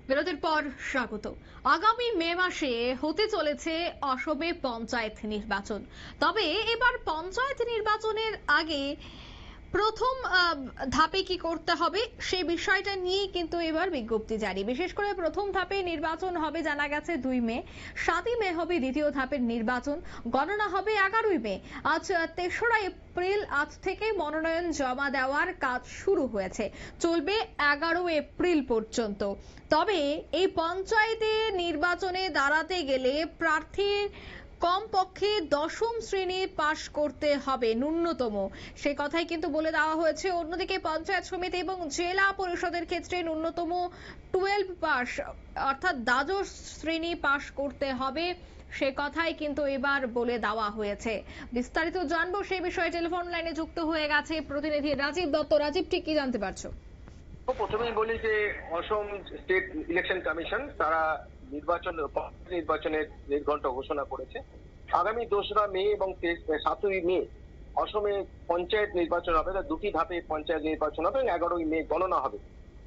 বিরতির পর স্বাগত। আগামী মে মাসে হতে চলেছে অসমে পঞ্চায়েত নির্বাচন। তবে এবার পঞ্চায়েত নির্বাচনের আগে প্রথম ধাপে কি করতে হবে সেই বিষয়টা নিয়ে কিন্তু এবার বিজ্ঞপ্তি জারি। বিশেষ করে প্রথম ধাপে নির্বাচন হবে জানা গেছে 2 মে, 7ই মে হবে দ্বিতীয় ধাপের নির্বাচন, গণনা হবে 11ই মে। আজ 3রা এপ্রিল, আজ থেকে মনোনয়ন জমা দেওয়ার কাজ শুরু হয়েছে, চলবে 11 এপ্রিল পর্যন্ত। তবে এই পঞ্চায়েতে নির্বাচনে দাঁড়াতে গেলে প্রার্থীর কমপক্ষে 10ম শ্রেণী পাশ করতে হবে ন্যূনতম, সে কথাই কিন্তু বলে দেওয়া হয়েছে। অন্যদিকে পঞ্চায়েত সমিতি এবং জেলা পরিষদের ক্ষেত্রে ন্যূনতম 12 পাস অর্থাৎ দ্বাদশ শ্রেণী পাশ করতে হবে, সে কথাই কিন্তু এবার বলে দেওয়া হয়েছে। বিস্তারিত জানবো সেই বিষয়ে টেলিফোন লাইনে যুক্ত হয়ে গেছে প্রতিনিধি রাজীব দত্ত। রাজীব, ঠিক কি জানতে পারছো? প্রথমেই বলি যে অসম স্টেট ইলেকশন কমিশন তারা নির্বাচনের নির্ঘণ্ট ঘোষণা করেছে। আগামী 2রা মে এবং 7ই মে অসমে পঞ্চায়েত নির্বাচন হবে। দুটি ধাপে পঞ্চায়েত নির্বাচন হবে এবং 11ই মে গণনা হবে।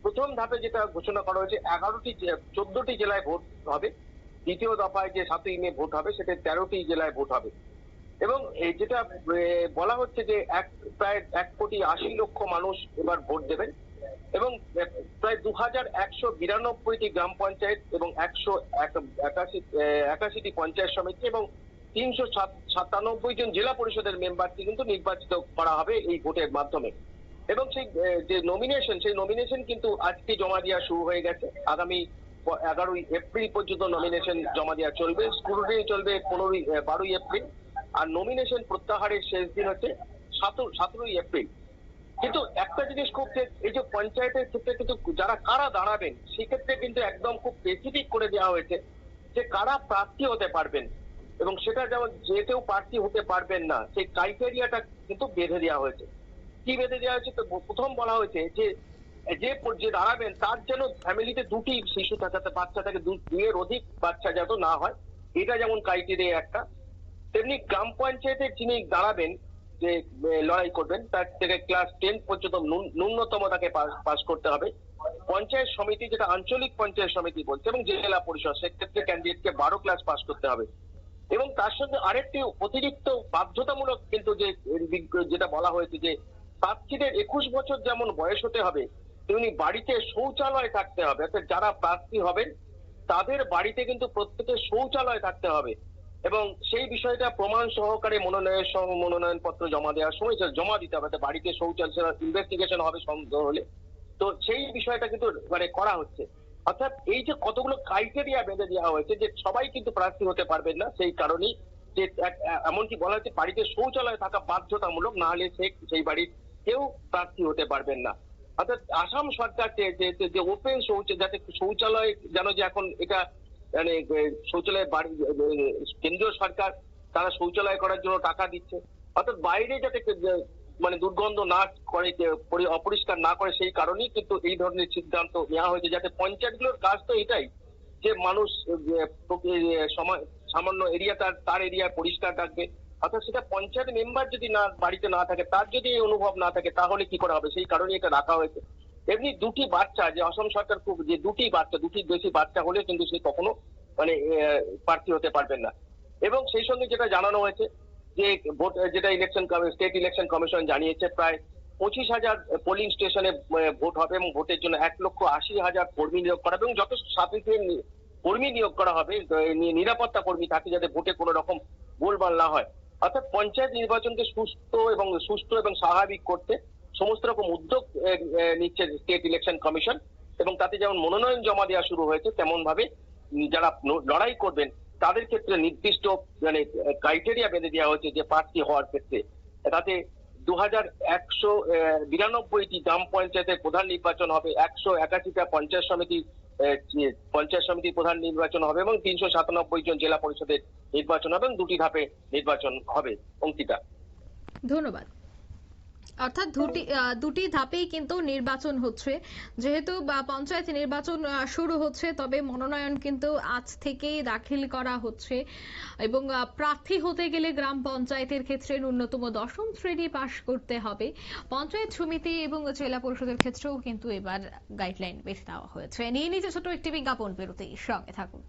প্রথম ধাপে যেটা ঘোষণা করা হয়েছে 14টি জেলায় ভোট হবে। দ্বিতীয় দফায় যে 7ই মে ভোট হবে সেটা 13টি জেলায় ভোট হবে। এবং যেটা বলা হচ্ছে যে প্রায় 1,80,00,000 মানুষ এবার ভোট দেবেন এবং প্রায় 2192টি গ্রাম পঞ্চায়েত এবং 181টি পঞ্চায়েত সমিতি এবং 397 জন জেলা পরিষদের মেম্বারকে কিন্তু নির্বাচিত করা হবে এই ভোটের মাধ্যমে। এবং সেই যে নমিনেশন কিন্তু আজকে জমা দেওয়া শুরু হয়ে গেছে। আগামী 11ই এপ্রিল পর্যন্ত নমিনেশন জমা দেওয়া চলবে। স্ক্রুটিনি চলবে 12ই এপ্রিল, আর নমিনেশন প্রত্যাহারের শেষ দিন হচ্ছে 17ই এপ্রিল। কিন্তু একটা জিনিস খুব, এই যে পঞ্চায়েতের ক্ষেত্রে কিন্তু কারা দাঁড়াবেন সেক্ষেত্রে কিন্তু একদম খুব স্পেসিফিক করে দেওয়া হয়েছে যে কারা প্রার্থী হতে পারবেন এবং সেটা যেমন যে কেউ প্রার্থী হতে পারবেন না সেই ক্রাইটেরিয়াটা কিন্তু বেঁধে দেওয়া হয়েছে। কি বেঁধে দেওয়া হয়েছে? তো প্রথম বলা হয়েছে যে যে দাঁড়াবেন তার যেন ফ্যামিলিতে 2টি শিশু থাকাতে, বাচ্চা থাকে, 2 এর অধিক বাচ্চা যাতে না হয়, এটা যেমন ক্রাইটেরিয়া একটা। তেমনি গ্রাম পঞ্চায়েতের যিনি দাঁড়াবেন, যে লড়াই করবেন, তার থেকে ক্লাস 10 পর্যন্ত ন্যূনতম তাকে পাস করতে হবে। পঞ্চায়েত সমিতি, যেটা আঞ্চলিক পঞ্চায়েত সমিতি বলছে, এবং জেলা পরিষদ, সেক্ষেত্রে ক্যান্ডিডেটকে 12 ক্লাস পাস করতে হবে। এবং তার সঙ্গে আরেকটি অতিরিক্ত বাধ্যতামূলক কিন্তু যেটা বলা হয়েছে যে প্রার্থীদের 21 বছর যেমন বয়স হতে হবে তেমনি বাড়িতে শৌচালয় থাকতে হবে। অর্থাৎ যারা প্রার্থী হবেন তাদের বাড়িতে কিন্তু প্রত্যেকের শৌচালয় থাকতে হবে এবং সেই বিষয়টা প্রমাণ সহকারে মনোনয়ন পত্র জমা দেওয়ার সময় জমা দিতে হবে। বাড়িতে শৌচালয় ইনভেস্টিগেশন হবে সন্দেহ হলে, তো সেই বিষয়টা কিন্তু করা হচ্ছে। অর্থাৎ এই যে কতগুলো ক্রাইটেরিয়া বেঁধে দেওয়া হয়েছে যে সবাই কিন্তু প্রার্থী হতে পারবেন না, সেই কারণেই যে এমনকি বলা হচ্ছে বাড়িতে শৌচালয় থাকা বাধ্যতামূলক, না হলে সেই বাড়ির কেউ প্রার্থী হতে পারবেন না। অর্থাৎ আসাম সরকার যে ওপেন শৌচালয় যেন, যে এখন এটা শৌচালয় বাড়ি, কেন্দ্রীয় সরকার তারা শৌচালয় করার জন্য টাকা দিচ্ছে, অর্থাৎ বাইরে যাতে দুর্গন্ধ না করে, অপরিষ্কার না করে, সেই কারণেই কিন্তু এই ধরনের সিদ্ধান্ত নেওয়া হয়েছে। যাতে পঞ্চায়েতগুলোর কাজ তো এটাই যে মানুষ সামান্য এরিয়া তার এরিয়া পরিষ্কার রাখবে। অর্থাৎ সেটা পঞ্চায়েত মেম্বার যদি না বাড়িতে না থাকে, তার যদি এই অনুভব না থাকে, তাহলে কি করে হবে? সেই কারণে এটা রাখা হয়েছে। এমনি 2টি বাচ্চা, যে অসম সরকার খুব, যে 2টির বেশি বাচ্চা হলে কিন্তু সে কখনো প্রার্থী হতে পারবেন না। এবং সেই সঙ্গে যেটা জানানো হয়েছে যে ভোট, যেটা স্টেট ইলেকশন কমিশন জানিয়েছে, প্রায় 25,000 পোলিং স্টেশনে ভোট হবে এবং ভোটের জন্য 1,80,000 কর্মী নিয়োগ করা হবে এবং যথেষ্ট সাফিসিয়েন্ট কর্মী নিয়োগ করা হবে, নিরাপত্তা কর্মী থাকে, যাতে ভোটে কোনো রকম গোলমাল না হয়। অর্থাৎ পঞ্চায়েত নির্বাচনকে সুষ্ঠু এবং স্বাভাবিক করতে সমস্ত রকম উদ্যোগ নিচ্ছে স্টেট ইলেকশন কমিশন। এবং তাতে যেমন মনোনয়ন জমা দেওয়া শুরু হয়েছে, তেমন ভাবে যারা লড়াই করবেন তাদের ক্ষেত্রে নির্দিষ্ট ক্রাইটেরিয়া বেঁধে দেওয়া হয়েছে যে প্রার্থী হওয়ার ক্ষেত্রে। তাতে 2192টি গ্রাম পঞ্চায়েতের প্রধান নির্বাচন হবে, 181টা পঞ্চায়েত সমিতির প্রধান নির্বাচন হবে এবং 397 জন জেলা পরিষদের নির্বাচন হবে এবং 2টি ধাপে নির্বাচন হবে। অঙ্কিতা, ধন্যবাদ। অর্থাৎ দুটি ধাপেই কিন্তু নির্বাচন হচ্ছে, যেহেতু পঞ্চায়েত নির্বাচন শুরু হচ্ছে, তবে মনোনয়ন কিন্তু আজ থেকেই দাখিল করা হচ্ছে এবং প্রার্থী হতে গেলে গ্রাম পঞ্চায়েতের ক্ষেত্রে ন্যূনতম 10ম শ্রেণী পাশ করতে হবে। পঞ্চায়েত সমিতি এবং জেলা পরিষদের ক্ষেত্রেও কিন্তু এবার গাইডলাইন বেঁধে দেওয়া হয়েছে। নিয়ে নিচে ছোট একটি বিজ্ঞাপন বিরতি, সঙ্গে থাকুন।